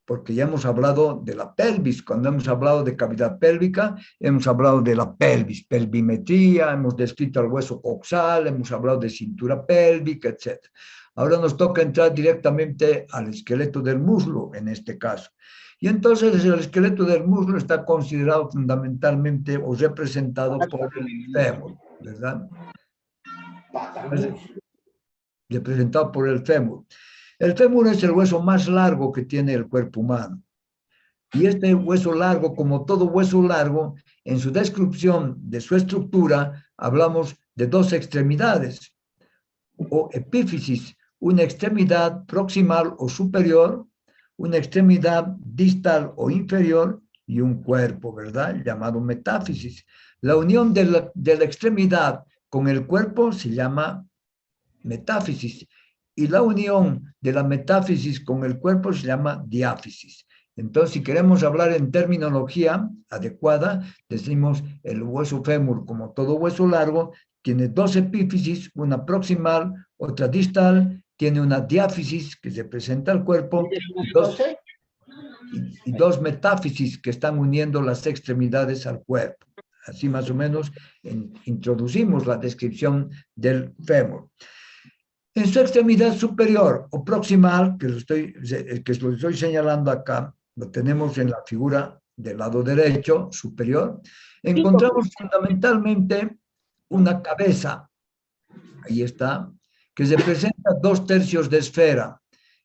porque ya hemos hablado de la pelvis. Cuando hemos hablado de cavidad pélvica, hemos hablado de la pelvis, pelvimetría, hemos descrito el hueso coxal, hemos hablado de cintura pélvica, etc. Ahora nos toca entrar directamente al esqueleto del muslo, en este caso. Y entonces el esqueleto del muslo está considerado fundamentalmente o representado por el fémur, ¿verdad? Representado por el fémur. El fémur es el hueso más largo que tiene el cuerpo humano. Y este hueso largo, como todo hueso largo, en su descripción de su estructura, hablamos de dos extremidades, o epífisis, una extremidad proximal o superior, una extremidad distal o inferior, y un cuerpo, ¿verdad? Llamado metáfisis. La unión de la extremidad con el cuerpo se llama metáfisis, y la unión de la metáfisis con el cuerpo se llama diáfisis. Entonces, si queremos hablar en terminología adecuada, decimos el hueso fémur, como todo hueso largo, tiene dos epífisis, una proximal, otra distal, tiene una diáfisis que se presenta al cuerpo, y dos metáfisis que están uniendo las extremidades al cuerpo. Así más o menos introducimos la descripción del fémur. En su extremidad superior o proximal, que lo estoy señalando acá, lo tenemos en la figura del lado derecho, superior, encontramos fundamentalmente una cabeza, ahí está, que representa 2/3 de esfera.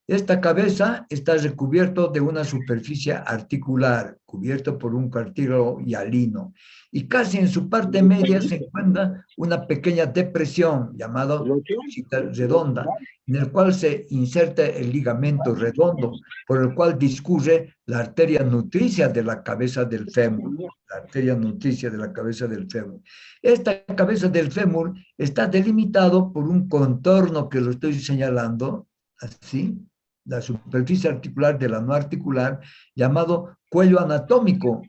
Esta cabeza está recubierto de una superficie articular, cubierto por un cartílago hialino, y casi en su parte media se encuentra una pequeña depresión llamada fosita redonda, en el cual se inserta el ligamento redondo, por el cual discurre la arteria nutricia de la cabeza del fémur, la arteria nutricia de la cabeza del fémur. Esta cabeza del fémur está delimitado por un contorno que lo estoy señalando, así, la superficie articular de la no articular, llamado cuello anatómico,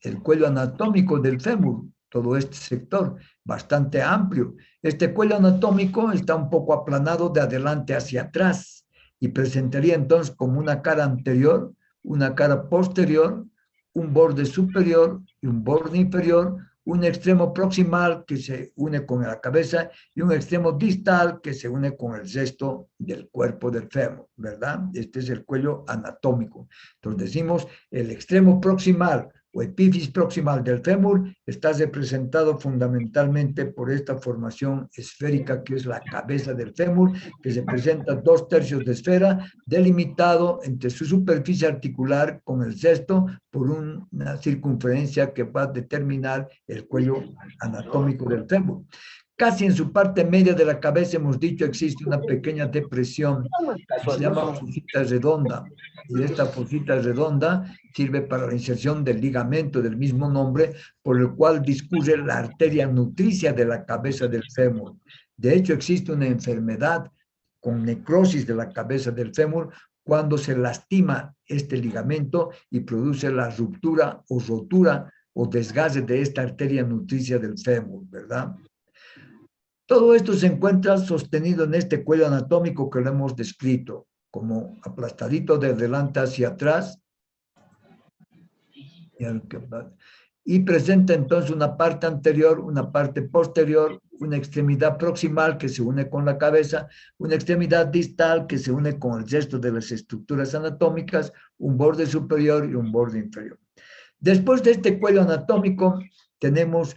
el cuello anatómico del fémur, todo este sector, bastante amplio. Este cuello anatómico está un poco aplanado de adelante hacia atrás y presentaría entonces como una cara anterior, una cara posterior, un borde superior y un borde inferior, un extremo proximal que se une con la cabeza y un extremo distal que se une con el resto del cuerpo del fémur, ¿verdad? Este es el cuello anatómico. Entonces decimos el extremo proximal o epífisis proximal del fémur está representado fundamentalmente por esta formación esférica que es la cabeza del fémur, que se presenta 2/3 de esfera, delimitado entre su superficie articular con el resto por una circunferencia que va a determinar el cuello anatómico del fémur. Casi en su parte media de la cabeza, hemos dicho, existe una pequeña depresión que se llama fosita redonda. Y esta fosita redonda sirve para la inserción del ligamento del mismo nombre, por el cual discurre la arteria nutricia de la cabeza del fémur. De hecho, existe una enfermedad con necrosis de la cabeza del fémur cuando se lastima este ligamento y produce la ruptura o rotura o desgaste de esta arteria nutricia del fémur, ¿verdad? Todo esto se encuentra sostenido en este cuello anatómico que lo hemos descrito, como aplastadito de adelante hacia atrás, y presenta entonces una parte anterior, una parte posterior, una extremidad proximal que se une con la cabeza, una extremidad distal que se une con el resto de las estructuras anatómicas, un borde superior y un borde inferior. Después de este cuello anatómico tenemos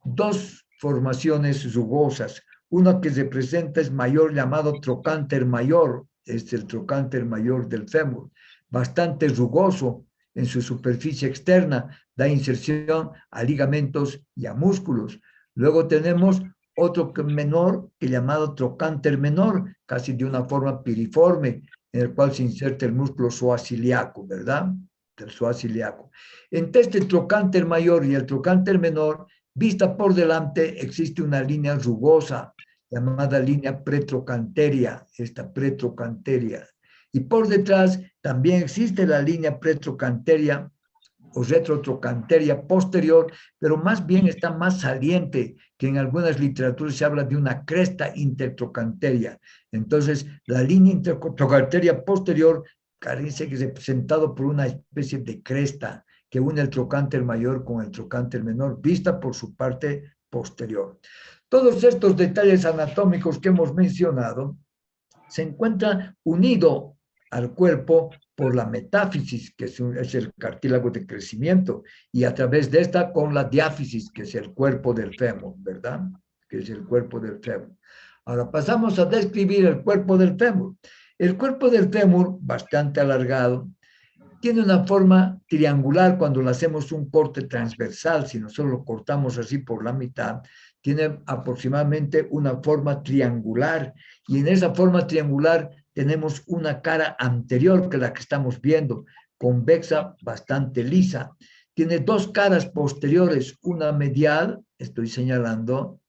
dos formaciones rugosas. Una que se presenta es mayor, llamado trocánter mayor, es el trocánter mayor del fémur, bastante rugoso en su superficie externa, da inserción a ligamentos y a músculos. Luego tenemos otro menor, que llamado trocánter menor, casi de una forma piriforme, en el cual se inserta el músculo psoas-ilíaco, ¿verdad? El psoas-ilíaco. Entre este trocánter mayor y el trocánter menor, vista por delante, existe una línea rugosa llamada línea pretrocanteria, esta pretrocanteria. Y por detrás también existe la línea pretrocanteria o retrotrocanteria posterior, pero más bien está más saliente, que en algunas literaturas se habla de una cresta intertrocanteria. Entonces, la línea intertrocanteria posterior parece que es representado por una especie de cresta que une el trocánter mayor con el trocánter menor, vista por su parte posterior. Todos estos detalles anatómicos que hemos mencionado se encuentran unidos al cuerpo por la metáfisis, que es el cartílago de crecimiento, y a través de esta con la diáfisis, que es el cuerpo del fémur, ¿verdad? Que es el cuerpo del fémur. Ahora pasamos a describir el cuerpo del fémur. El cuerpo del fémur, bastante alargado, tiene una forma triangular cuando le hacemos un corte transversal. Si nosotros lo cortamos así por la mitad, tiene aproximadamente una forma triangular, y en esa forma triangular tenemos una cara anterior, que es la que estamos viendo, convexa, bastante lisa. Tiene dos caras posteriores, una medial, estoy señalando,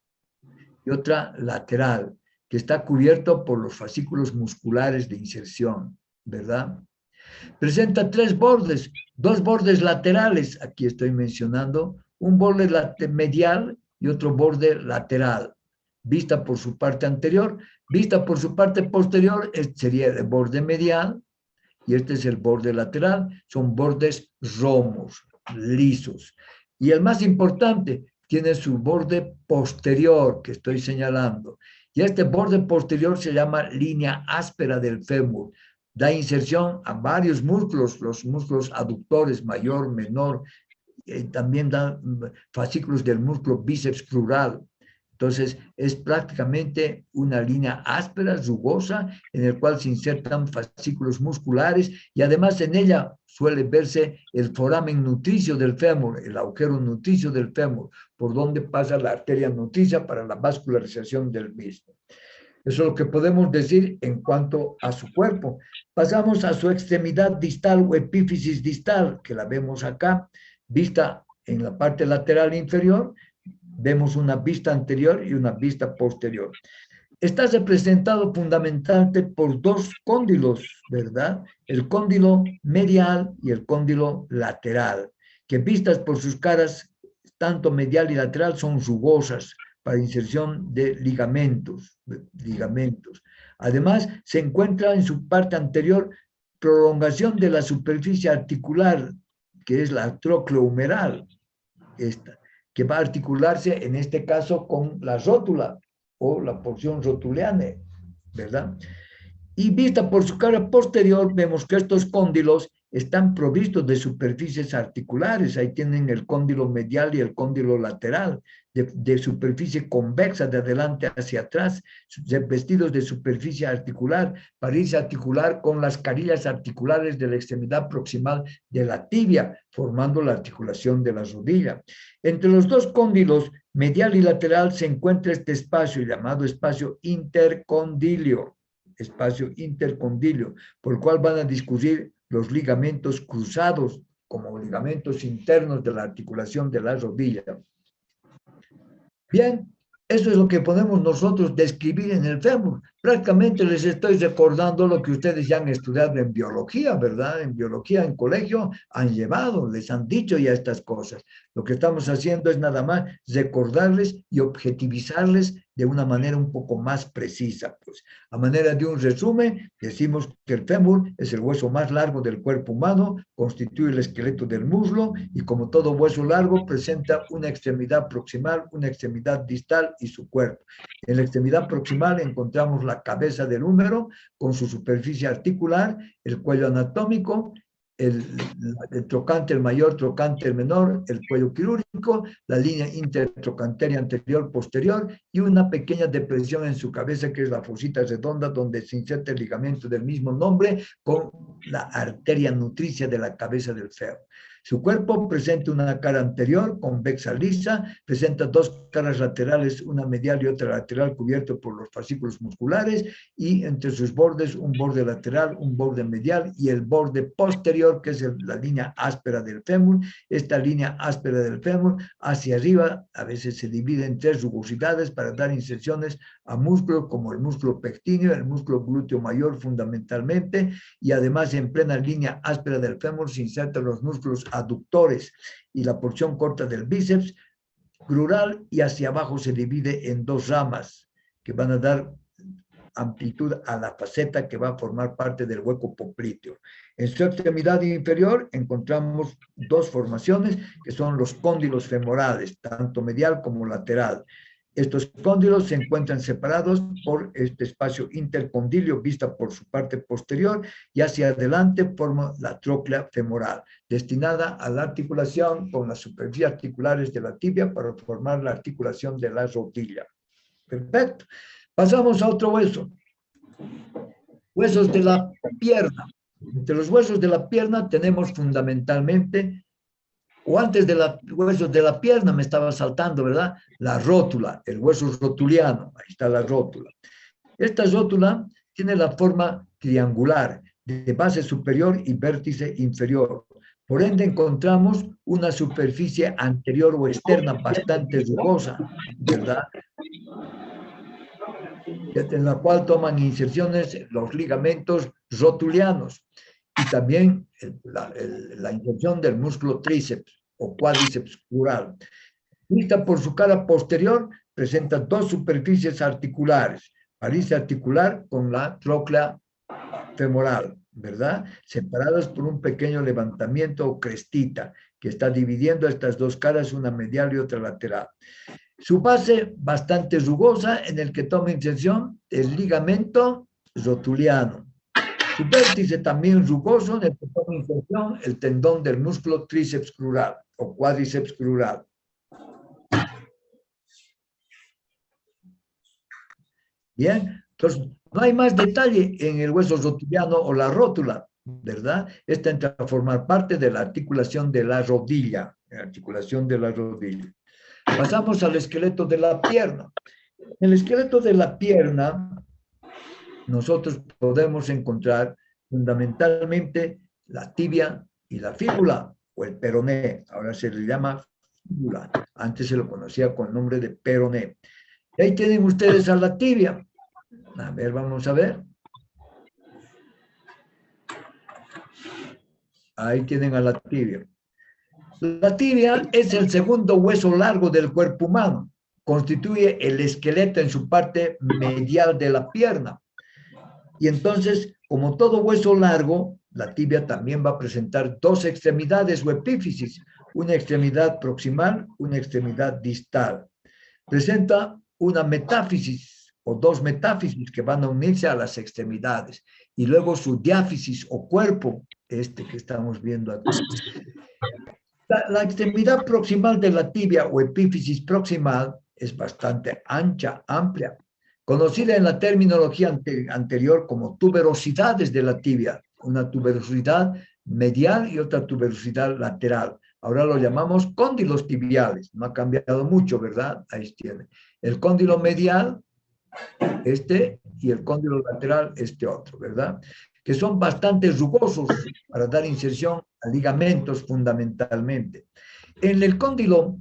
y otra lateral, que está cubierto por los fascículos musculares de inserción, ¿verdad? Presenta tres bordes, dos bordes laterales, aquí estoy mencionando, un borde medial y otro borde lateral, vista por su parte anterior. Vista por su parte posterior, este sería el borde medial y este es el borde lateral. Son bordes romos, lisos. Y el más importante, tiene su borde posterior, que estoy señalando. Y este borde posterior se llama línea áspera del fémur. Da inserción a varios músculos, los músculos aductores, mayor, menor. También da fascículos del músculo bíceps crural. Entonces, es prácticamente una línea áspera, rugosa, en el cual se insertan fascículos musculares, y además en ella suele verse el foramen nutricio del fémur, el agujero nutricio del fémur, por donde pasa la arteria nutricia para la vascularización del mismo. Eso es lo que podemos decir en cuanto a su cuerpo. Pasamos a su extremidad distal o epífisis distal, que la vemos acá, vista en la parte lateral inferior. Vemos una vista anterior y una vista posterior. Está representado fundamentalmente por dos cóndilos, ¿verdad? El cóndilo medial y el cóndilo lateral, que vistas por sus caras, tanto medial y lateral, son rugosas para inserción de ligamentos. Además, se encuentra en su parte anterior prolongación de la superficie articular, que es la trocleohumeral, esta, que va a articularse en este caso con la rótula o la porción rotuliana, ¿verdad? Y vista por su cara posterior, vemos que estos cóndilos están provistos de superficies articulares. Ahí tienen el cóndilo medial y el cóndilo lateral, de superficie convexa de adelante hacia atrás, vestidos de superficie articular, para irse a articular con las carillas articulares de la extremidad proximal de la tibia, formando la articulación de la rodilla. Entre los dos cóndilos, medial y lateral, se encuentra este espacio llamado espacio intercondilio, por el cual van a discurrir los ligamentos cruzados como ligamentos internos de la articulación de la rodilla. Bien, eso es lo que podemos nosotros describir en el fémur. Prácticamente les estoy recordando lo que ustedes ya han estudiado en biología, ¿verdad? En biología, en colegio, han llevado, les han dicho ya estas cosas. Lo que estamos haciendo es nada más recordarles y objetivizarles de una manera un poco más precisa. Pues, a manera de un resumen, decimos que el fémur es el hueso más largo del cuerpo humano, constituye el esqueleto del muslo y, como todo hueso largo, presenta una extremidad proximal, una extremidad distal y su cuerpo. En la extremidad proximal encontramos la cabeza del húmero con su superficie articular, el cuello anatómico, el trocánter mayor, trocánter menor, el cuello quirúrgico, la línea intertrocanteria anterior-posterior y una pequeña depresión en su cabeza, que es la fosita redonda, donde se inserta el ligamento del mismo nombre con la arteria nutricia de la cabeza del fémur. Su cuerpo presenta una cara anterior convexa lisa, presenta dos caras laterales, una medial y otra lateral, cubierto por los fascículos musculares, y entre sus bordes un borde lateral, un borde medial y el borde posterior, que es la línea áspera del fémur. Esta línea áspera del fémur hacia arriba a veces se divide en tres rugosidades para dar inserciones a músculos como el músculo pectíneo, el músculo glúteo mayor fundamentalmente, y además en plena línea áspera del fémur se insertan los músculos aductores y la porción corta del bíceps crural, y hacia abajo se divide en dos ramas que van a dar amplitud a la faceta que va a formar parte del hueco popliteo. En su extremidad inferior encontramos dos formaciones que son los cóndilos femorales, tanto medial como lateral. Estos cóndilos se encuentran separados por este espacio intercondilio vista por su parte posterior y hacia adelante forma la tróclea femoral, destinada a la articulación con las superficies articulares de la tibia para formar la articulación de la rodilla. Perfecto. Pasamos a otro hueso. Huesos de la pierna. Entre los huesos de la pierna tenemos fundamentalmente, o antes de los huesos de la pierna me estaba saltando, ¿verdad? La rótula, el hueso rotuliano, ahí está la rótula. Esta rótula tiene la forma triangular, de base superior y vértice inferior. Por ende encontramos una superficie anterior o externa bastante rugosa, ¿verdad? En la cual toman inserciones los ligamentos rotulianos y también la inserción del músculo tríceps o cuádriceps crural. Vista por su cara posterior, presenta dos superficies articulares, varice articular con la tróclea femoral, ¿verdad? Separadas por un pequeño levantamiento o crestita que está dividiendo estas dos caras, una medial y otra lateral. Su base bastante rugosa en el que toma inserción el ligamento rotuliano. Su vértice también rugoso en el que toma inserción el tendón del músculo tríceps crural o cuádriceps crural. Bien, entonces no hay más detalle en el hueso rotuliano o la rótula, ¿verdad? Esta entra a formar parte de la articulación de la rodilla, Pasamos al esqueleto de la pierna. En el esqueleto de la pierna, nosotros podemos encontrar fundamentalmente la tibia y la fíbula, o el peroné. Ahora se le llama fíbula. Antes se lo conocía con el nombre de peroné. Y ahí tienen ustedes a la tibia. A ver, vamos a ver. Ahí tienen a la tibia. La tibia es el segundo hueso largo del cuerpo humano. Constituye el esqueleto en su parte medial de la pierna. Y entonces, como todo hueso largo, la tibia también va a presentar dos extremidades o epífisis, una extremidad proximal, una extremidad distal. Presenta una metáfisis o dos metáfisis que van a unirse a las extremidades y luego su diáfisis o cuerpo, este que estamos viendo aquí. La extremidad proximal de la tibia o epífisis proximal es bastante ancha, amplia, conocida en la terminología anterior como tuberosidades de la tibia, una tuberosidad medial y otra tuberosidad lateral. Ahora lo llamamos cóndilos tibiales, no ha cambiado mucho, ¿verdad? Ahí tiene. El cóndilo medial, este, y el cóndilo lateral, este otro, ¿verdad? Que son bastante rugosos para dar inserción a ligamentos fundamentalmente. En el cóndilo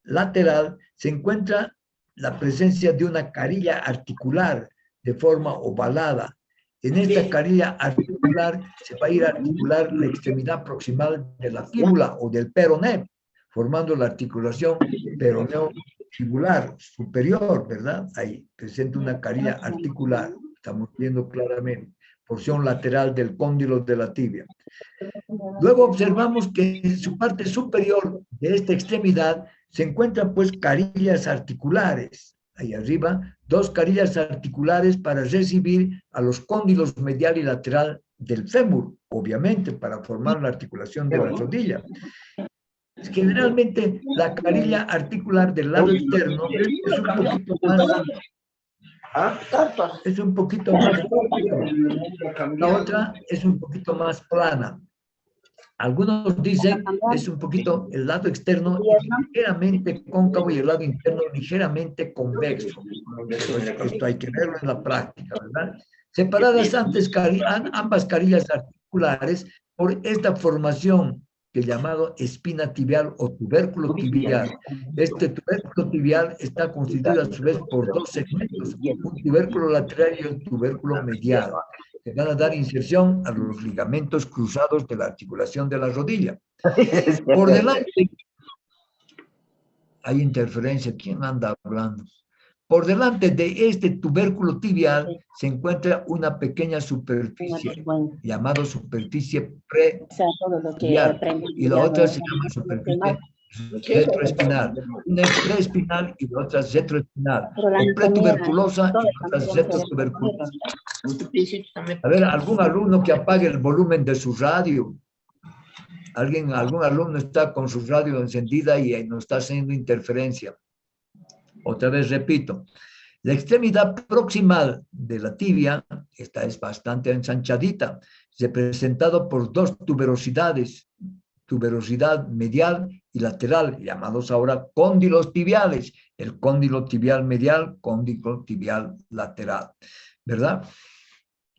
lateral se encuentra la presencia de una carilla articular de forma ovalada. En esta carilla articular se va a ir a articular la extremidad proximal de la fíbula o del peroné, formando la articulación peroneo-fibular superior, ¿verdad? Ahí presenta una carilla articular. Estamos viendo claramente, porción lateral del cóndilo de la tibia. Luego observamos que en su parte superior de esta extremidad se encuentran pues carillas articulares. Ahí arriba, dos carillas articulares para recibir a los cóndilos medial y lateral del fémur, obviamente para formar la articulación de la rodilla. Generalmente la carilla articular del lado externo es un poquito más la otra es un poquito más plana. Algunos dicen es un poquito el lado externo ligeramente cóncavo y el lado interno ligeramente convexo. Esto hay que verlo en la práctica, ¿verdad? Separadas antes ambas carillas articulares por esta formación que es llamado espina tibial o tubérculo tibial. Este tubérculo tibial está constituido a su vez por dos segmentos, un tubérculo lateral y un tubérculo medial, que van a dar inserción a los ligamentos cruzados de la articulación de la rodilla. Por delante, hay interferencia. ¿Quién anda hablando? Por delante de este tubérculo tibial se encuentra una pequeña superficie llamada superficie pretibial y la otra se llama superficie retroespinal. Una es preespinal y la otra es retroespinal, o pretuberculosa y la otra es retrotuberculosa. A ver, algún alumno que apague el volumen de su radio. Algún alumno está con su radio encendida y no está haciendo interferencia. Otra vez repito, la extremidad proximal de la tibia, esta es bastante ensanchadita, representado por dos tuberosidades, tuberosidad medial y lateral, llamados ahora cóndilos tibiales, el cóndilo tibial medial, cóndilo tibial lateral, ¿verdad?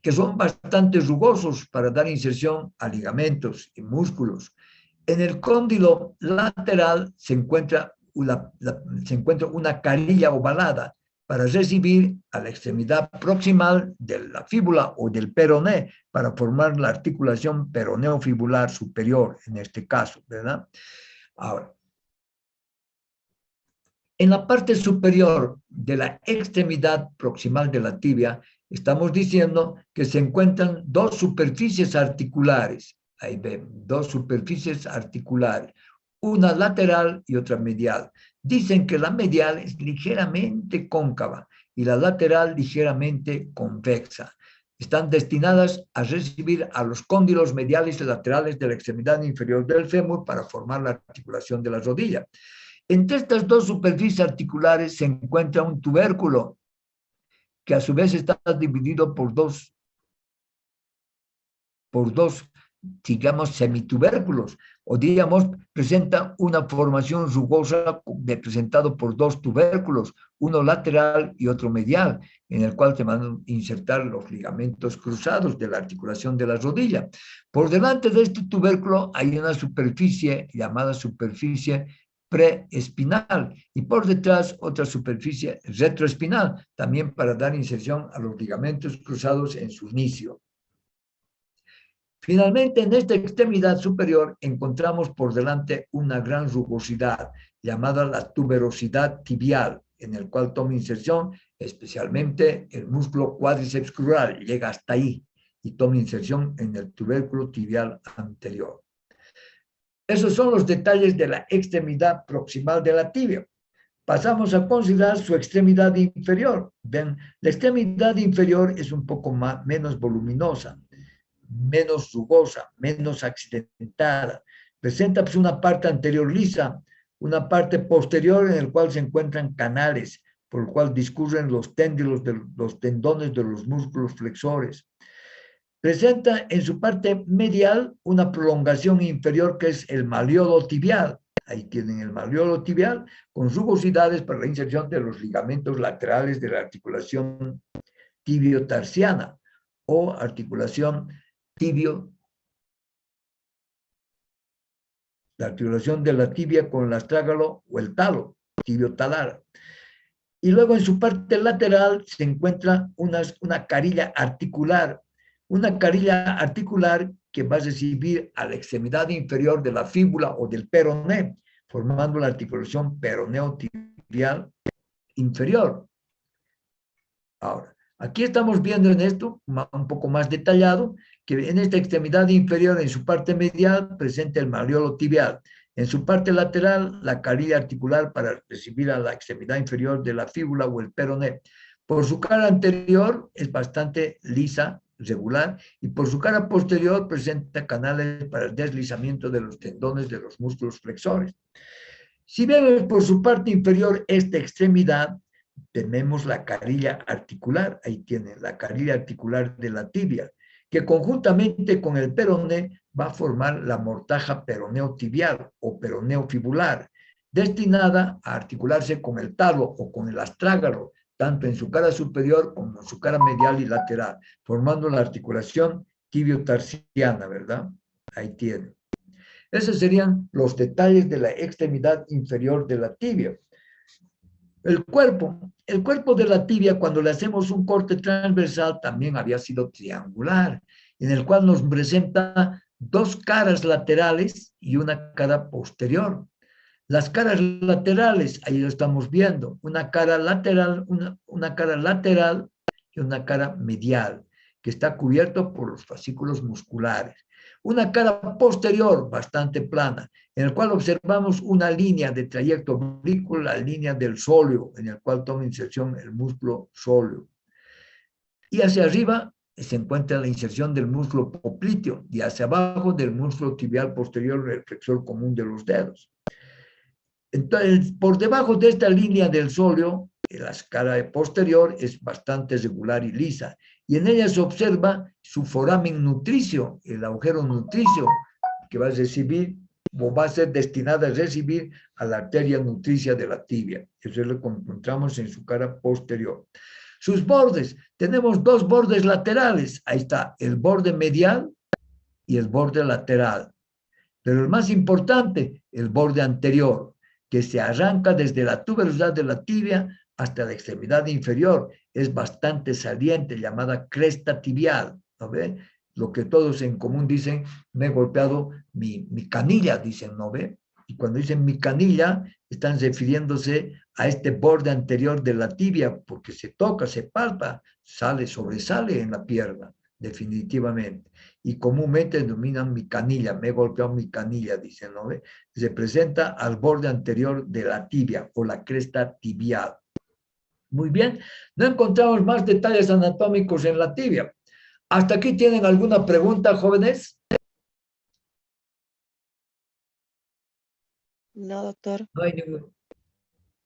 Que son bastante rugosos para dar inserción a ligamentos y músculos. En el cóndilo lateral se encuentra una carilla ovalada para recibir a la extremidad proximal de la fíbula o del peroné para formar la articulación peroneo-fibular superior, en este caso, ¿verdad? Ahora, en la parte superior de la extremidad proximal de la tibia, estamos diciendo que se encuentran dos superficies articulares. Ahí ven, dos superficies articulares, una lateral y otra medial. Dicen que la medial es ligeramente cóncava y la lateral ligeramente convexa. Están destinadas a recibir a los cóndilos mediales y laterales de la extremidad inferior del fémur para formar la articulación de la rodilla. Entre estas dos superficies articulares se encuentra un tubérculo que a su vez está dividido por dos, digamos, semitubérculos, o digamos, presenta una formación rugosa representado por dos tubérculos, uno lateral y otro medial, en el cual se van a insertar los ligamentos cruzados de la articulación de la rodilla. Por delante de este tubérculo hay una superficie llamada superficie preespinal y por detrás otra superficie retroespinal, también para dar inserción a los ligamentos cruzados en su inicio. Finalmente, en esta extremidad superior encontramos por delante una gran rugosidad llamada la tuberosidad tibial, en el cual toma inserción especialmente el músculo cuádriceps crural, llega hasta ahí y toma inserción en el tubérculo tibial anterior. Esos son los detalles de la extremidad proximal de la tibia. Pasamos a considerar su extremidad inferior. Ven, la extremidad inferior es un poco menos voluminosa, menos rugosa, menos accidentada. Presenta pues, una parte anterior lisa, una parte posterior en el cual se encuentran canales, por el cual discurren los tendones de los músculos flexores. Presenta en su parte medial una prolongación inferior que es el malleolo tibial. Ahí tienen el malleolo tibial con rugosidades para la inserción de los ligamentos laterales de la articulación tibio-tarsiana o articulación la articulación de la tibia con el astrágalo o el talo, tibio-talar. Y luego en su parte lateral se encuentra una carilla articular que va a recibir a la extremidad inferior de la fíbula o del peroné, formando la articulación peroneo-tibial inferior. Ahora, aquí estamos viendo en esto, un poco más detallado, que en esta extremidad inferior, en su parte medial, presenta el malleolo tibial. En su parte lateral, la carilla articular para recibir a la extremidad inferior de la fíbula o el peroné. Por su cara anterior es bastante lisa, regular, y por su cara posterior presenta canales para el deslizamiento de los tendones de los músculos flexores. Si vemos por su parte inferior esta extremidad, tenemos la carilla articular, ahí tienen la carilla articular de la tibia, que conjuntamente con el peroné va a formar la mortaja peroneo-tibial o peroneo-fibular, destinada a articularse con el talo o con el astrágalo, tanto en su cara superior como en su cara medial y lateral, formando la articulación tibio-tarsiana, ¿verdad? Ahí tienen. Esos serían los detalles de la extremidad inferior de la tibia. El cuerpo de la tibia, cuando le hacemos un corte transversal, también había sido triangular, en el cual nos presenta dos caras laterales y una cara posterior. Las caras laterales, ahí lo estamos viendo, una cara lateral, una cara lateral y una cara medial, que está cubierto por los fascículos musculares. Una cara posterior bastante plana, en el cual observamos una línea de trayecto oblicuo, la línea del sóleo, en el cual toma inserción el músculo sóleo. Y hacia arriba se encuentra la inserción del músculo popliteo y hacia abajo del músculo tibial posterior, el flexor común de los dedos. Entonces, por debajo de esta línea del sóleo, la escala posterior es bastante regular y lisa, y en ella se observa su foramen nutricio, el agujero nutricio, que va a recibir o va a ser destinada a recibir a la arteria nutricia de la tibia. Eso es lo que encontramos en su cara posterior. Sus bordes, tenemos dos bordes laterales, ahí está el borde medial y el borde lateral, pero el más importante, el borde anterior, que se arranca desde la tuberosidad de la tibia hasta la extremidad inferior, es bastante saliente, llamada cresta tibial, ¿no ve? Lo que todos en común dicen, me he golpeado mi canilla, dicen, ¿no ve? Y cuando dicen mi canilla, están refiriéndose a este borde anterior de la tibia, porque se toca, se palpa, sobresale en la pierna, definitivamente. Y comúnmente denominan mi canilla, me he golpeado mi canilla, dicen, ¿no ve? Se presenta al borde anterior de la tibia o la cresta tibial. Muy bien, no encontramos más detalles anatómicos en la tibia. ¿Hasta aquí tienen alguna pregunta, jóvenes? No, doctor. No hay ningún.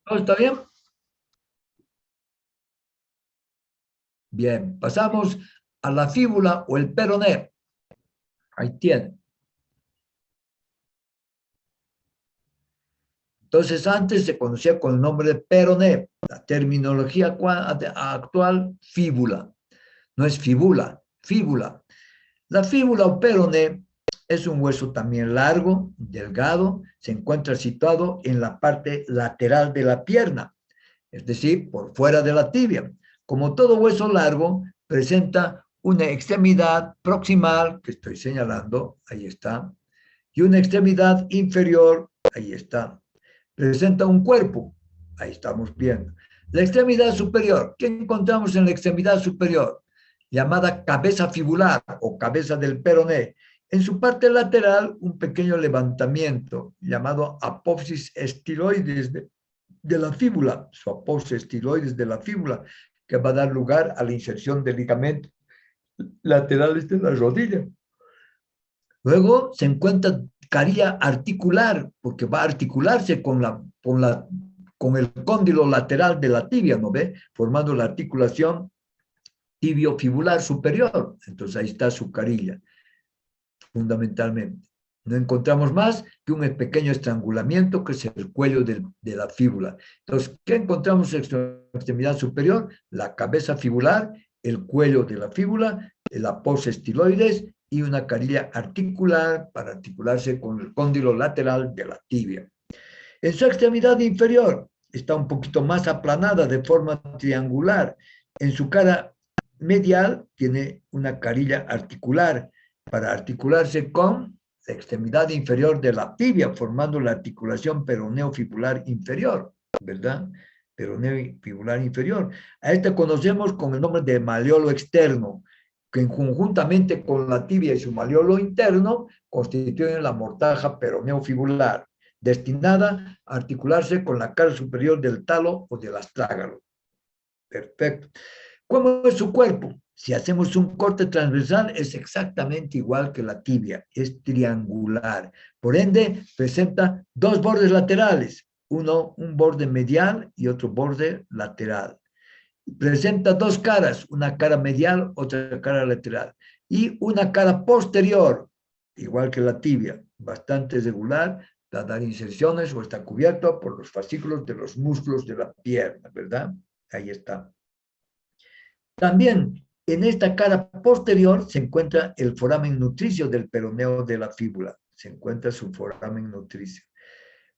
¿Todo está bien? Bien, pasamos a la fíbula o el peroné. Ahí tienen. Entonces, antes se conocía con el nombre de peroné. La terminología actual, fíbula. No es fíbula, fíbula. La fíbula o peroné es un hueso también largo, delgado, se encuentra situado en la parte lateral de la pierna, es decir, por fuera de la tibia. Como todo hueso largo, presenta una extremidad proximal, que estoy señalando, ahí está, y una extremidad inferior, ahí está. Presenta un cuerpo, ahí estamos viendo. La extremidad superior, ¿qué encontramos en la extremidad superior? Llamada cabeza fibular o cabeza del peroné. En su parte lateral, un pequeño levantamiento llamado apófisis estiloides de la fíbula, su apófisis estiloides de la fíbula, que va a dar lugar a la inserción de ligamentos laterales de la rodilla. Luego se encuentra carilla articular, porque va a articularse con el cóndilo lateral de la tibia, ¿no ve? Formando la articulación tibiofibular superior. Entonces ahí está su carilla, fundamentalmente. No encontramos más que un pequeño estrangulamiento que es el cuello de la fíbula. Entonces, ¿qué encontramos en su extremidad superior? La cabeza fibular, el cuello de la fíbula, el apófisis estiloides y una carilla articular para articularse con el cóndilo lateral de la tibia. En su extremidad inferior está un poquito más aplanada de forma triangular. En su cara medial tiene una carilla articular para articularse con la extremidad inferior de la tibia, formando la articulación peroneo-fibular inferior, ¿verdad? Peroneo-fibular inferior. A esta conocemos con el nombre de malleolo externo, que conjuntamente con la tibia y su malleolo interno constituyen la mortaja peroneo-fibular, destinada a articularse con la cara superior del talo o del astrágalo. Perfecto. ¿Cómo es su cuerpo? Si hacemos un corte transversal, es exactamente igual que la tibia, es triangular. Por ende, presenta dos bordes laterales, un borde medial y otro borde lateral. Presenta dos caras, una cara medial, otra cara lateral, y una cara posterior, igual que la tibia, bastante regular, para dar inserciones o está cubierto por los fascículos de los músculos de la pierna, ¿verdad? Ahí está. También en esta cara posterior se encuentra el foramen nutricio del peroneo de la fíbula. Se encuentra su foramen nutricio.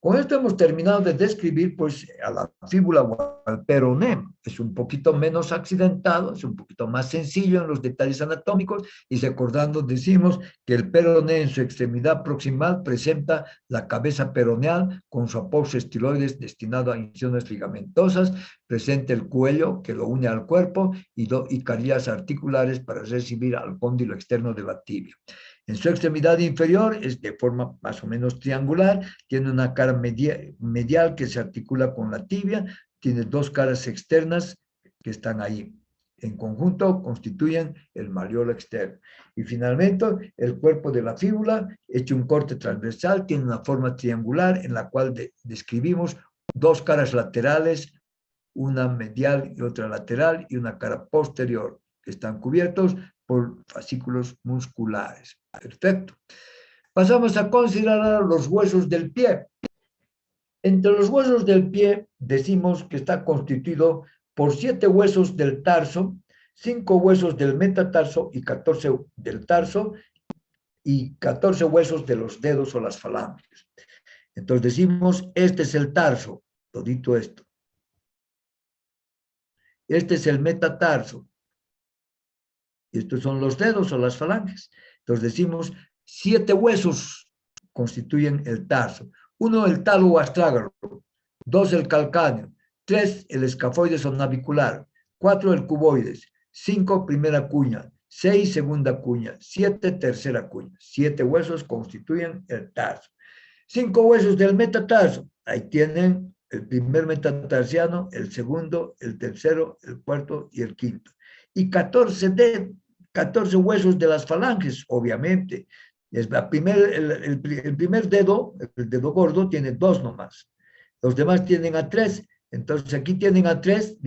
Con esto hemos terminado de describir pues, a la fíbula o al peroné. Es un poquito menos accidentado, es un poquito más sencillo en los detalles anatómicos y recordando decimos que el peroné en su extremidad proximal presenta la cabeza peroneal con su apósito estiloides destinado a incisiones ligamentosas, presenta el cuello que lo une al cuerpo y carillas articulares para recibir al cóndilo externo de la tibia. En su extremidad inferior es de forma más o menos triangular, tiene una cara medial que se articula con la tibia, tiene dos caras externas que están ahí. En conjunto constituyen el malleolo externo. Y finalmente, el cuerpo de la fíbula, hecho un corte transversal, tiene una forma triangular en la cual describimos dos caras laterales, una medial y otra lateral, y una cara posterior, que están cubiertos por fascículos musculares. Perfecto. Pasamos a considerar los huesos del pie. Entre los huesos del pie decimos que está constituido por 7 huesos del tarso, 5 huesos del metatarso y 14 del tarso y 14 huesos de los dedos o las falanges. Entonces decimos, este es el tarso, todito esto. Este es el metatarso. Y estos son los dedos o las falanges. Entonces decimos, 7 huesos constituyen el tarso. 1 el talo o astrágalo, 2 el calcáneo, 3 el escafoides o navicular, 4 el cuboides, 5 primera cuña, 6 segunda cuña, 7 tercera cuña. 7 huesos constituyen el tarso. 5 huesos del metatarso, ahí tienen el primer metatarsiano, el segundo, el tercero, el cuarto y el quinto. Y 14 huesos de las falanges, obviamente. El primer dedo, el dedo gordo, tiene 2 nomás. Los demás tienen a 3. Entonces aquí tienen a 3,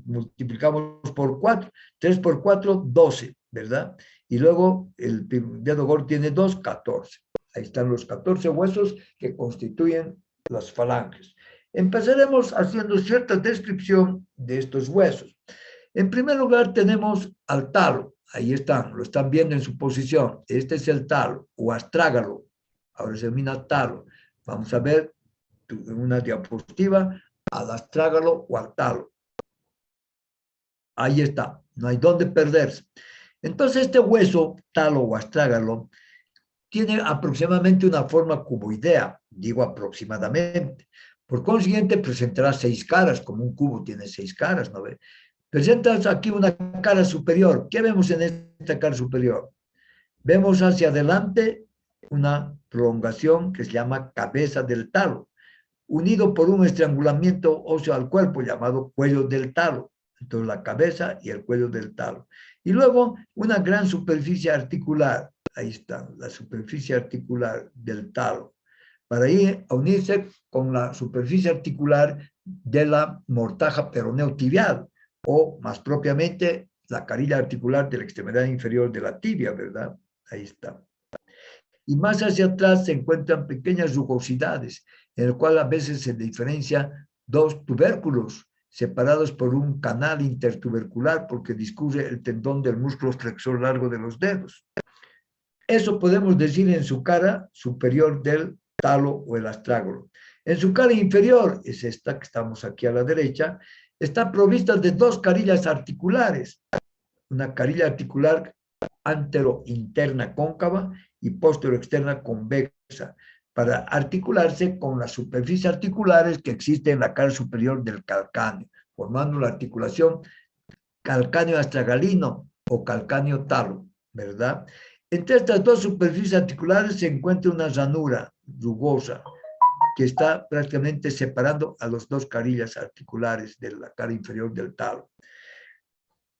multiplicamos por 4. 3 por 4, 12, ¿verdad? Y luego el dedo gordo tiene 2, 14. Ahí están los 14 huesos que constituyen las falanges. Empezaremos haciendo cierta descripción de estos huesos. En primer lugar tenemos al talo. Ahí están, lo están viendo en su posición. Este es el talo o astrágalo. Ahora se denomina talo. Vamos a ver en una diapositiva al astrágalo o al talo. Ahí está, no hay dónde perderse. Entonces este hueso, talo o astrágalo, tiene aproximadamente una forma cuboidea, digo aproximadamente. Por consiguiente, presentará 6 caras, como un cubo tiene 6 caras, ¿no ve? Presentas aquí una cara superior. ¿Qué vemos en esta cara superior? Vemos hacia adelante una prolongación que se llama cabeza del talo, unido por un estrangulamiento óseo al cuerpo llamado cuello del talo. Entonces la cabeza y el cuello del talo. Y luego una gran superficie articular. Ahí está, la superficie articular del talo. Para ir a unirse con la superficie articular de la mortaja peroneo-tibial, o más propiamente la carilla articular de la extremidad inferior de la tibia, ¿verdad? Ahí está. Y más hacia atrás se encuentran pequeñas rugosidades, en el cual a veces se diferencia 2 tubérculos separados por un canal intertubercular porque discurre el tendón del músculo flexor largo de los dedos. Eso podemos decir en su cara superior del talo o el astrágalo. En su cara inferior, es esta que estamos aquí a la derecha, está provista de 2 carillas articulares. Una carilla articular antero-interna cóncava y postero-externa convexa, para articularse con las superficies articulares que existen en la cara superior del calcáneo, formando la articulación calcáneo-astragalino o calcáneo-talo, ¿verdad? Entre estas 2 superficies articulares se encuentra una ranura rugosa que está prácticamente separando a los 2 carillas articulares de la cara inferior del talo,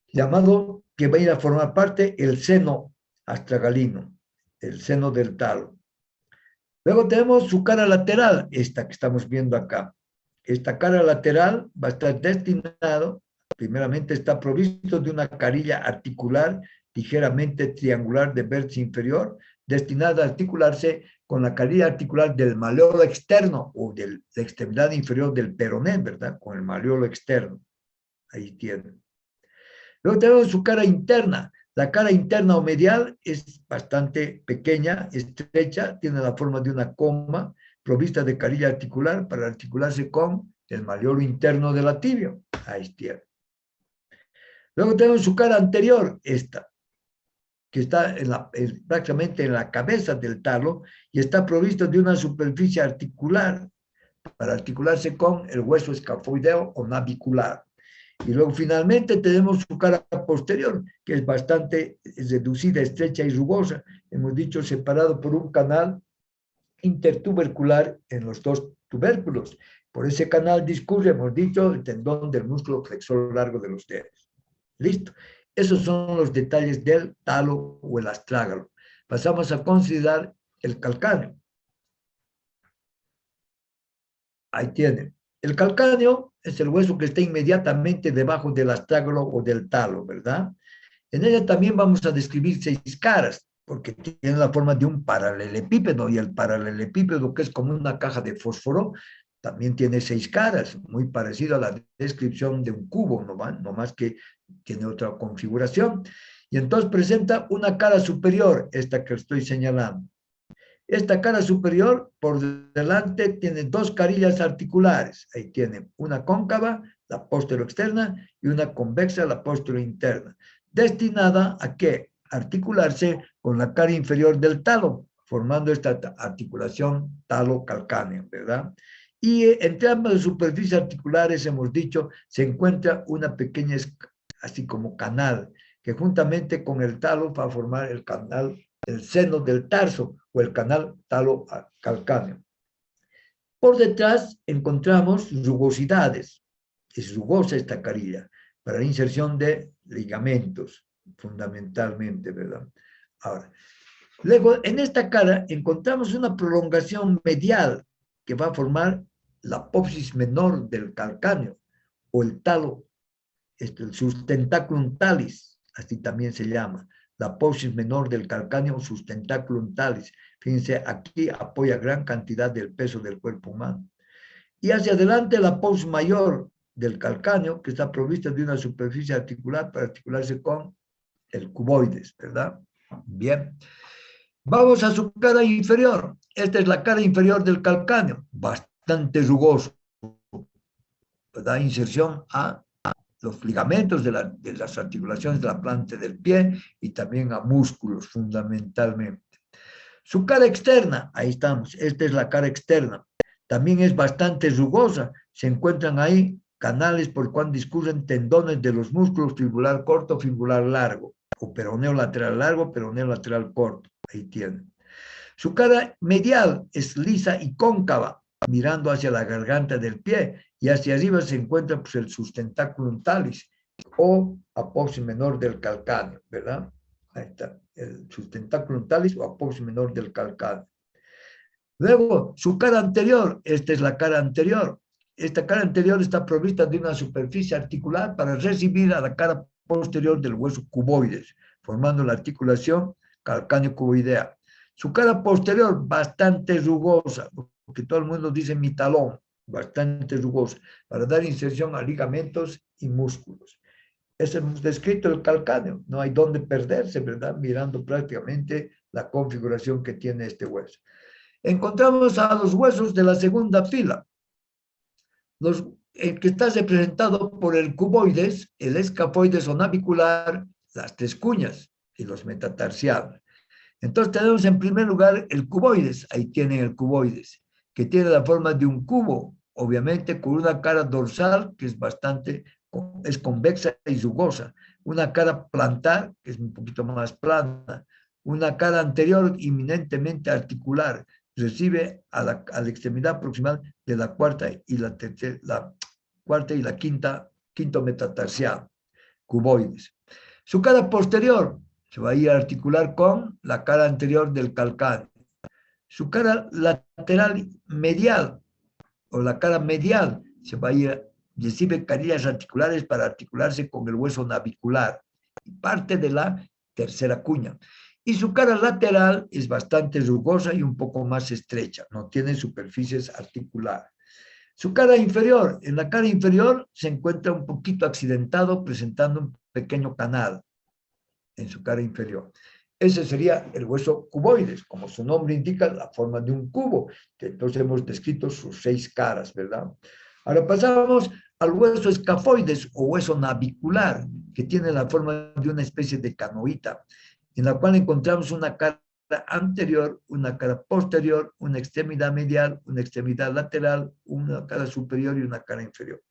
llamado, que va a ir a formar parte el seno astragalino, el seno del talo. Luego tenemos su cara lateral, esta que estamos viendo acá. Esta cara lateral va a estar destinado, primeramente está provisto de una carilla articular ligeramente triangular de vértice inferior, destinada a articularse con la carilla articular del malleolo externo o de la extremidad inferior del peroné, ¿verdad? Con el malleolo externo. Ahí tienen. Luego tenemos su cara interna. La cara interna o medial es bastante pequeña, estrecha, tiene la forma de una coma, provista de carilla articular para articularse con el malleolo interno de la tibia. Ahí está. Luego tenemos su cara anterior, esta, que está prácticamente en la cabeza del talo y está provisto de una superficie articular para articularse con el hueso escafoideo o navicular. Y luego finalmente tenemos su cara posterior, que es bastante reducida, estrecha y rugosa. Hemos dicho separado por un canal intertubercular en los dos tubérculos. Por ese canal discurre, hemos dicho, el tendón del músculo flexor largo de los dedos. Listo. Esos son los detalles del talo o el astrágalo. Pasamos a considerar el calcáneo. Ahí tienen. El calcáneo es el hueso que está inmediatamente debajo del astrágalo o del talo, ¿verdad? En ella también vamos a describir 6 caras, porque tiene la forma de un paralelepípedo, y el paralelepípedo, que es como una caja de fósforo, también tiene 6 caras, muy parecido a la descripción de un cubo, no más que tiene otra configuración. Y entonces presenta una cara superior, esta que estoy señalando. Esta cara superior, por delante, tiene 2 carillas articulares. Ahí tiene una cóncava, la postero-externa, y una convexa, la postero-interna, destinada a ¿qué? Articularse con la cara inferior del talo, formando esta articulación talo-calcáneo, ¿verdad? Y entre ambas superficies articulares, hemos dicho, se encuentra una pequeña, así como canal, que juntamente con el talo va a formar el canal, el seno del tarso o el canal talo-calcáneo. Por detrás encontramos rugosidades. Es rugosa esta carilla para la inserción de ligamentos, fundamentalmente, ¿verdad? Ahora, luego en esta cara encontramos una prolongación medial que va a formar la apófisis menor del calcáneo o el talo, el sustentaculum talis, así también se llama, la apófisis menor del calcáneo, sustentaculum talis. Fíjense, aquí apoya gran cantidad del peso del cuerpo humano. Y hacia adelante la apófisis mayor del calcáneo, que está provista de una superficie articular para articularse con el cuboides, ¿verdad? Bien. Vamos a su cara inferior. Esta es la cara inferior del calcáneo, bastante rugoso. Da inserción a los ligamentos de las articulaciones de la planta del pie y también a músculos fundamentalmente. Su cara externa, ahí estamos, esta es la cara externa, también es bastante rugosa, se encuentran ahí canales por el cual discurren tendones de los músculos fibular corto, fibular largo, o peroneo lateral largo, peroneo lateral corto, ahí tienen. Su cara medial es lisa y cóncava, mirando hacia la garganta del pie, y hacia arriba se encuentra pues, el sustentaculum talis, o apófisis menor del calcáneo, ¿verdad? Ahí está, el sustentaculum talis o apófisis menor del calcáneo. Luego, su cara anterior, esta es la cara anterior. Esta cara anterior está provista de una superficie articular para recibir a la cara posterior del hueso cuboides, formando la articulación calcáneo-cuboidea. Su cara posterior, bastante rugosa, porque todo el mundo dice mi talón, bastante rugosa, para dar inserción a ligamentos y músculos. Eso hemos descrito el calcáneo, no hay dónde perderse, ¿verdad? Mirando prácticamente la configuración que tiene este hueso. Encontramos a los huesos de la segunda fila, el que está representado por el cuboides, el escafoides o navicular, las 3 cuñas y los metatarsianos. Entonces tenemos en primer lugar el cuboides, ahí tienen el cuboides, que tiene la forma de un cubo, obviamente con una cara dorsal que es convexa y rugosa, una cara plantar que es un poquito más plana, una cara anterior eminentemente articular, recibe a la extremidad proximal de la cuarta y la quinto metatarsiano, cuboides. Su cara posterior se va a ir a articular con la cara anterior del calcáneo. Su cara lateral medial o la cara medial se va a ir, recibe carillas articulares para articularse con el hueso navicular y parte de la tercera cuña. Y su cara lateral es bastante rugosa y un poco más estrecha, no tiene superficies articulares. Su cara inferior, en la cara inferior se encuentra un poquito accidentado, presentando un pequeño canal en su cara inferior. Ese sería el hueso cuboides, como su nombre indica, la forma de un cubo. Entonces hemos descrito sus 6 caras, ¿verdad? Ahora pasamos al hueso escafoides o hueso navicular, que tiene la forma de una especie de canoita, en la cual encontramos una cara anterior, una cara posterior, una extremidad medial, una extremidad lateral, una cara superior y una cara inferior.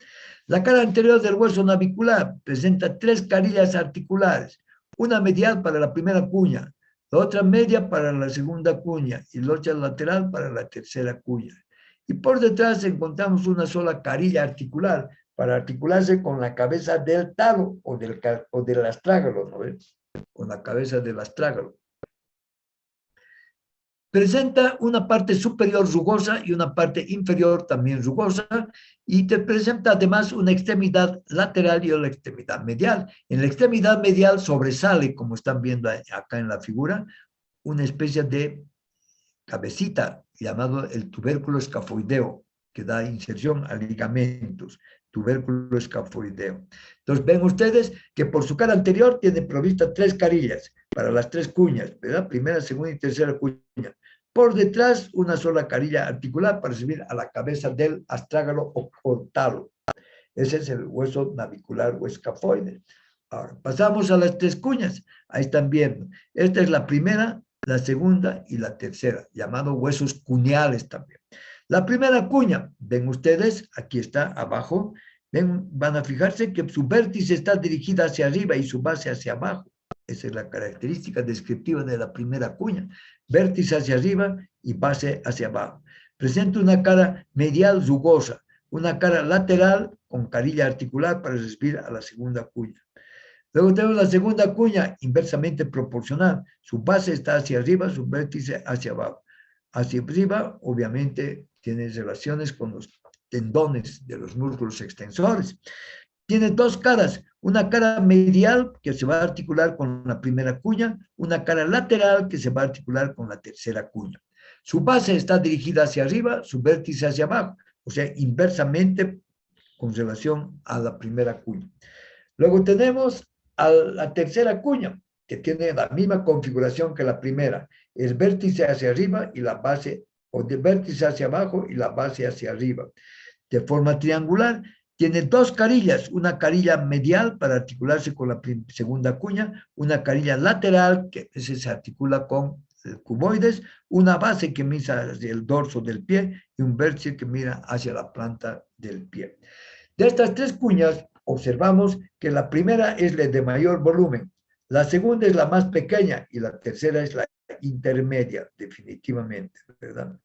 La cara anterior del hueso navicular presenta 3 carillas articulares, una medial para la primera cuña, la otra media para la segunda cuña y la otra lateral para la tercera cuña. Y por detrás encontramos una sola carilla articular para articularse con la cabeza del talo o del astrágalo, ¿no ves? Con la cabeza del astrágalo. Presenta una parte superior rugosa y una parte inferior también rugosa, y te presenta además una extremidad lateral y una extremidad medial. En la extremidad medial sobresale, como están viendo acá en la figura, una especie de cabecita llamado el tubérculo escafoideo, que da inserción a ligamentos, tubérculo escafoideo. Entonces ven ustedes que por su cara anterior tiene provista 3 carillas para las 3 cuñas, ¿verdad? Primera, segunda y tercera cuña. Por detrás, una sola carilla articular para subir a la cabeza del astrágalo o talo. Ese es el hueso navicular o escafoide. Ahora, pasamos a las 3 cuñas. Ahí están viendo. Esta es la primera, la segunda y la tercera, llamado huesos cuneales también. La primera cuña, ven ustedes, aquí está abajo, ven, van a fijarse que su vértice está dirigida hacia arriba y su base hacia abajo. Esa es la característica descriptiva de la primera cuña. Vértice hacia arriba y base hacia abajo. Presenta una cara medial rugosa, una cara lateral con carilla articular para recibir a la segunda cuña. Luego tenemos la segunda cuña inversamente proporcional. Su base está hacia arriba, su vértice hacia abajo. Hacia arriba, obviamente, tiene relaciones con los tendones de los músculos extensores. Tiene 2 caras, una cara medial que se va a articular con la primera cuña, una cara lateral que se va a articular con la tercera cuña. Su base está dirigida hacia arriba, su vértice hacia abajo, o sea, inversamente con relación a la primera cuña. Luego tenemos a la tercera cuña, que tiene la misma configuración que la primera, el vértice hacia arriba y la base, o de vértice hacia abajo y la base hacia arriba. De forma triangular, tiene 2 carillas, una carilla medial para articularse con la segunda cuña, una carilla lateral que se articula con el cuboides, una base que mira hacia el dorso del pie y un vértice que mira hacia la planta del pie. De estas 3 cuñas, observamos que la primera es la de mayor volumen, la segunda es la más pequeña y la tercera es la intermedia, definitivamente, ¿verdad?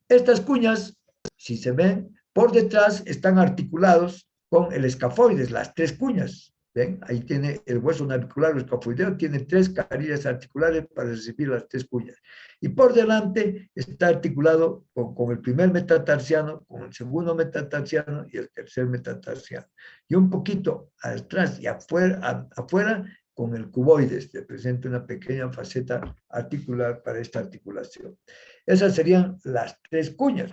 Estas cuñas, si se ven, por detrás están articulados con el escafoides, las 3 cuñas. ¿Ven? Ahí tiene el hueso navicular o escafoideo, tiene 3 carillas articulares para recibir las 3 cuñas. Y por delante está articulado con el primer metatarsiano, con el segundo metatarsiano y el tercer metatarsiano. Y un poquito atrás y afuera con el cuboides, que presenta una pequeña faceta articular para esta articulación. Esas serían las 3 cuñas.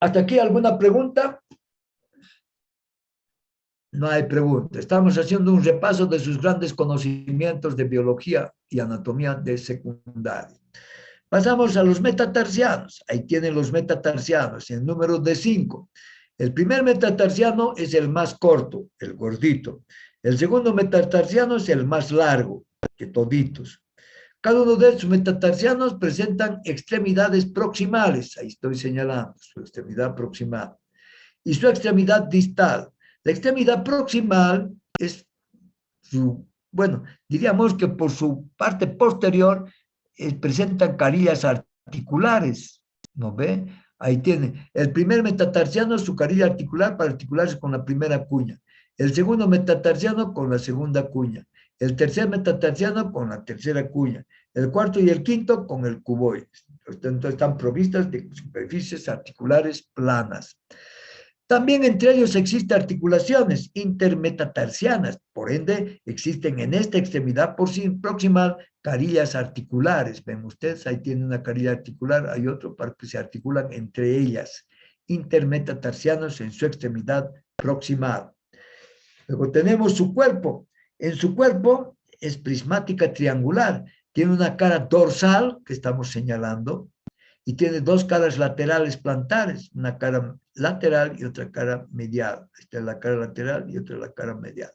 ¿Hasta aquí alguna pregunta? No hay pregunta. Estamos haciendo un repaso de sus grandes conocimientos de biología y anatomía de secundaria. Pasamos a los metatarsianos. Ahí tienen los metatarsianos, en número de 5. El primer metatarsiano es el más corto, el gordito. El segundo metatarsiano es el más largo, que toditos. Cada uno de estos metatarsianos presentan extremidades proximales. Ahí estoy señalando su extremidad proximal. Y su extremidad distal. La extremidad proximal es bueno, diríamos que por su parte posterior presentan carillas articulares, ¿no ve? Ahí tiene. El primer metatarsiano es su carilla articular para articularse con la primera cuña. El segundo metatarsiano con la segunda cuña. El tercer metatarsiano con la tercera cuña. El cuarto y el quinto con el cuboides. Entonces están provistas de superficies articulares planas. También entre ellos existen articulaciones intermetatarsianas, por ende existen en esta extremidad proximal carillas articulares. Ven ustedes, ahí tiene una carilla articular, hay otro para que se articulan entre ellas, intermetatarsianos en su extremidad proximal. Luego tenemos su cuerpo. En su cuerpo es prismática triangular. Tiene una cara dorsal, que estamos señalando, y tiene dos caras laterales plantares, una cara lateral y otra cara medial. Esta es la cara lateral y otra la cara medial.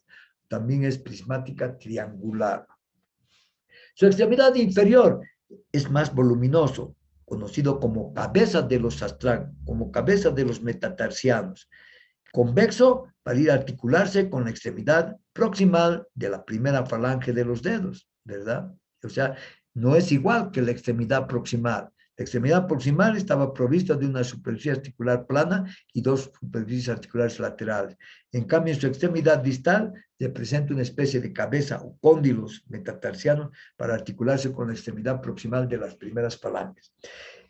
También es prismática triangular. Su extremidad inferior es más voluminoso, conocido como cabeza de los como cabeza de los metatarsianos. Convexo para ir a articularse con la extremidad proximal de la primera falange de los dedos, ¿verdad? O sea, no es igual que la extremidad proximal. La extremidad proximal estaba provista de una superficie articular plana y dos superficies articulares laterales. En cambio, en su extremidad distal se presenta una especie de cabeza o cóndilos metatarsianos para articularse con la extremidad proximal de las primeras falanges.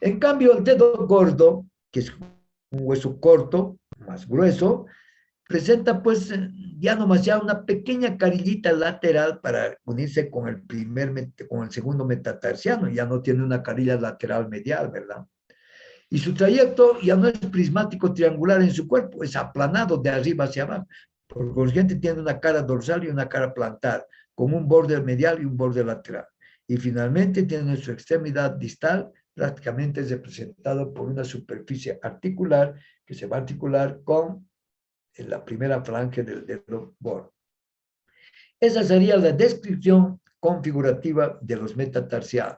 En cambio, el dedo gordo, que es un hueso corto, más grueso, presenta pues ya nomás ya una pequeña carillita lateral para unirse con con el segundo metatarsiano, ya no tiene una carilla lateral medial, ¿verdad? Y su trayecto ya no es prismático triangular en su cuerpo, es aplanado de arriba hacia abajo. Por consiguiente tiene una cara dorsal y una cara plantar, con un borde medial y un borde lateral. Y finalmente tiene su extremidad distal prácticamente es representado por una superficie articular que se va a articular con la primera falange del dedo gordo. Esa sería la descripción configurativa de los metatarsianos.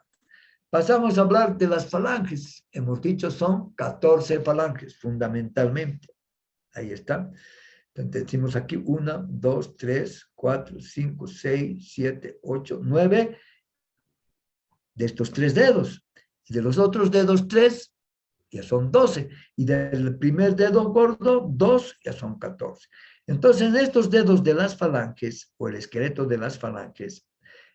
Pasamos a hablar de las falanges. Hemos dicho son 14 falanges, fundamentalmente. Ahí está. Entonces decimos aquí 1, 2, 3, 4, 5, 6, 7, 8, 9 de estos 3 dedos. Y de los otros dedos 3 ya son 12. Y del primer dedo gordo 2 ya son 14. Entonces en estos dedos de las falanges o el esqueleto de las falanges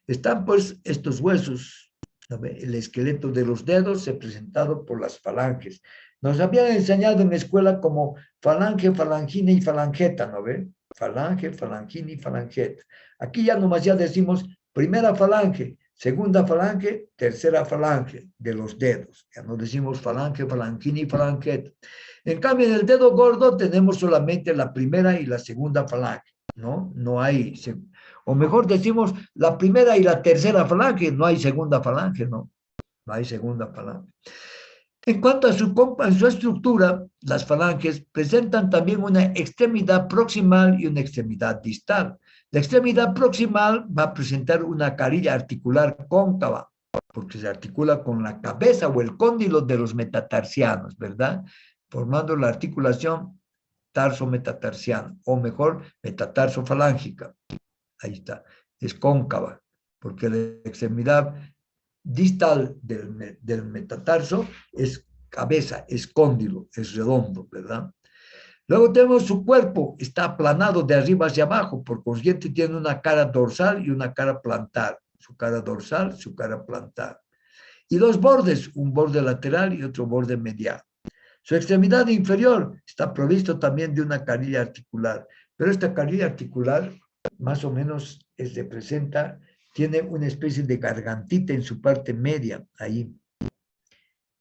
están pues estos huesos. El esqueleto de los dedos representado por las falanges. Nos habían enseñado en la escuela como falange, falangina y falangeta, ¿no ve? Falange, falangina y falangeta. Aquí ya nomás ya decimos primera falange, segunda falange, tercera falange de los dedos. Ya no decimos falange, falangina y falangeta. En cambio, en el dedo gordo tenemos solamente la primera y la segunda falange, ¿no? No hay... O mejor decimos la primera y la tercera falange, no hay segunda falange, ¿no? No hay segunda falange. En cuanto a su estructura, las falanges presentan también una extremidad proximal y una extremidad distal. La extremidad proximal va a presentar una carilla articular cóncava, porque se articula con la cabeza o el cóndilo de los metatarsianos, ¿verdad? Formando la articulación tarso-metatarsiana, o mejor, metatarso-falángica. Ahí está, es cóncava, porque la extremidad distal del metatarso es cabeza, es cóndilo, es redondo, ¿verdad? Luego tenemos su cuerpo, está aplanado de arriba hacia abajo, por consiguiente tiene una cara dorsal y una cara plantar, su cara dorsal, su cara plantar. Y dos bordes, un borde lateral y otro borde medial. Su extremidad inferior está provisto también de una carilla articular, pero esta carilla articular más o menos representa, tiene una especie de gargantita en su parte media, ahí,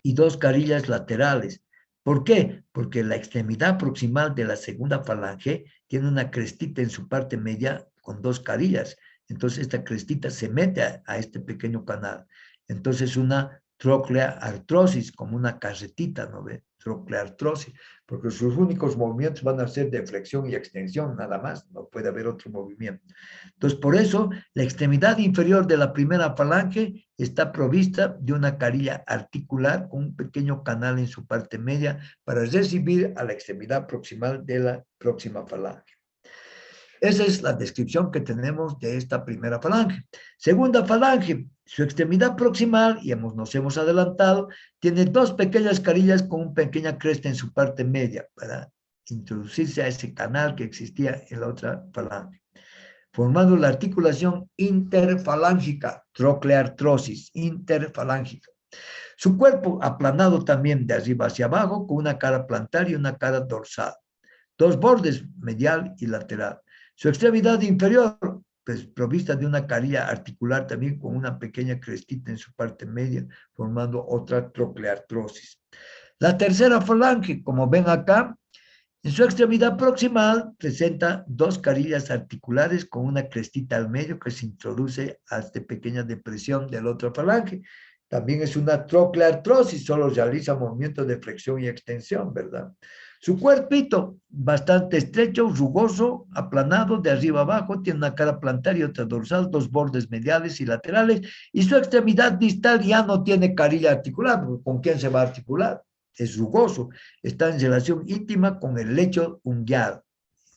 y dos carillas laterales. ¿Por qué? Porque la extremidad proximal de la segunda falange tiene una crestita en su parte media con dos carillas. Entonces esta crestita se mete a este pequeño canal. Entonces una trocleartrosis, como una carretita, ¿no ve? Trocleartrosis, porque sus únicos movimientos van a ser de flexión y extensión, nada más, no puede haber otro movimiento. Entonces, por eso, la extremidad inferior de la primera falange está provista de una carilla articular con un pequeño canal en su parte media para recibir a la extremidad proximal de la próxima falange. Esa es la descripción que tenemos de esta primera falange. Segunda falange, su extremidad proximal, y nos hemos adelantado, tiene dos pequeñas carillas con una pequeña cresta en su parte media para introducirse a ese canal que existía en la otra falange, formando la articulación interfalángica, trocleartrosis interfalángica. Su cuerpo aplanado también de arriba hacia abajo, con una cara plantar y una cara dorsal. Dos bordes, medial y lateral. Su extremidad inferior, pues provista de una carilla articular también con una pequeña crestita en su parte media, formando otra trocleartrosis. La tercera falange, como ven acá, En su extremidad proximal presenta dos carillas articulares con una crestita al medio que se introduce hasta pequeña depresión del otro falange. También es una trocleartrosis, solo realiza movimientos de flexión y extensión, ¿verdad? Su cuerpito, bastante estrecho, rugoso, aplanado de arriba abajo, tiene una cara plantar y otra dorsal, dos bordes mediales y laterales, y su extremidad distal ya no tiene carilla articular, ¿con quién se va a articular? Es rugoso, está en relación íntima con el lecho unguial,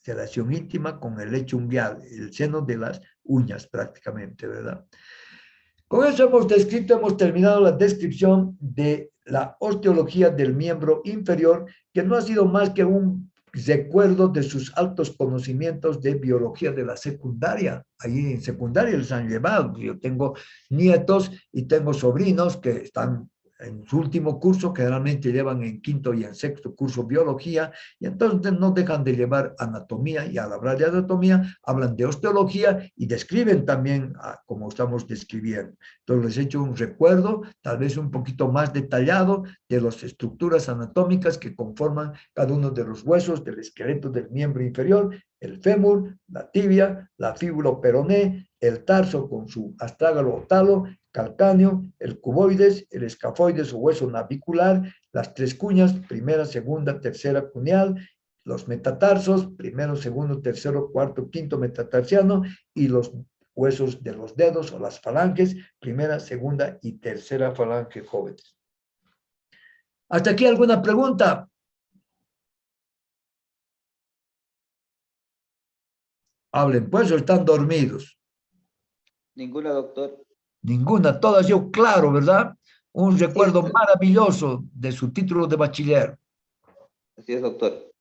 relación íntima con el lecho unguial, el seno de las uñas prácticamente, ¿verdad? Con eso hemos terminado la descripción de la osteología del miembro inferior, que no ha sido más que un recuerdo de sus altos conocimientos de biología de la secundaria. Ahí en secundaria les han llevado. Yo tengo nietos y tengo sobrinos que están en su último curso, generalmente llevan en quinto y en sexto curso biología, y entonces no dejan de llevar anatomía, y al hablar de anatomía, hablan de osteología y describen también como estamos describiendo. Entonces les he hecho un recuerdo, tal vez un poquito más detallado, de las estructuras anatómicas que conforman cada uno de los huesos del esqueleto del miembro inferior, el fémur, la tibia, la fíbula peroné, el tarso con su astrágalo o talo, calcáneo, el cuboides, el escafoides o hueso navicular, las tres cuñas, primera, segunda, tercera cuneal, los metatarsos, primero, segundo, tercero, cuarto, quinto metatarsiano, y los huesos de los dedos o las falanges, primera, segunda y tercera falange jóvenes. ¿Hasta aquí alguna pregunta? Hablen pues, o están dormidos. Ninguna, doctor. Ninguna, todas yo claro, ¿verdad? Un recuerdo Sí, maravilloso de su título de bachiller. así es, doctor.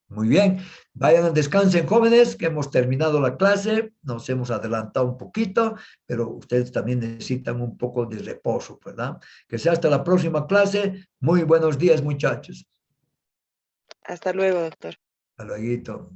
Muy bien, vayan, descansen jóvenes, que hemos terminado la clase, nos hemos adelantado un poquito, pero ustedes también necesitan un poco de reposo, ¿verdad? Que sea hasta la próxima clase. Muy buenos días, muchachos. Hasta luego, doctor. Hasta luego.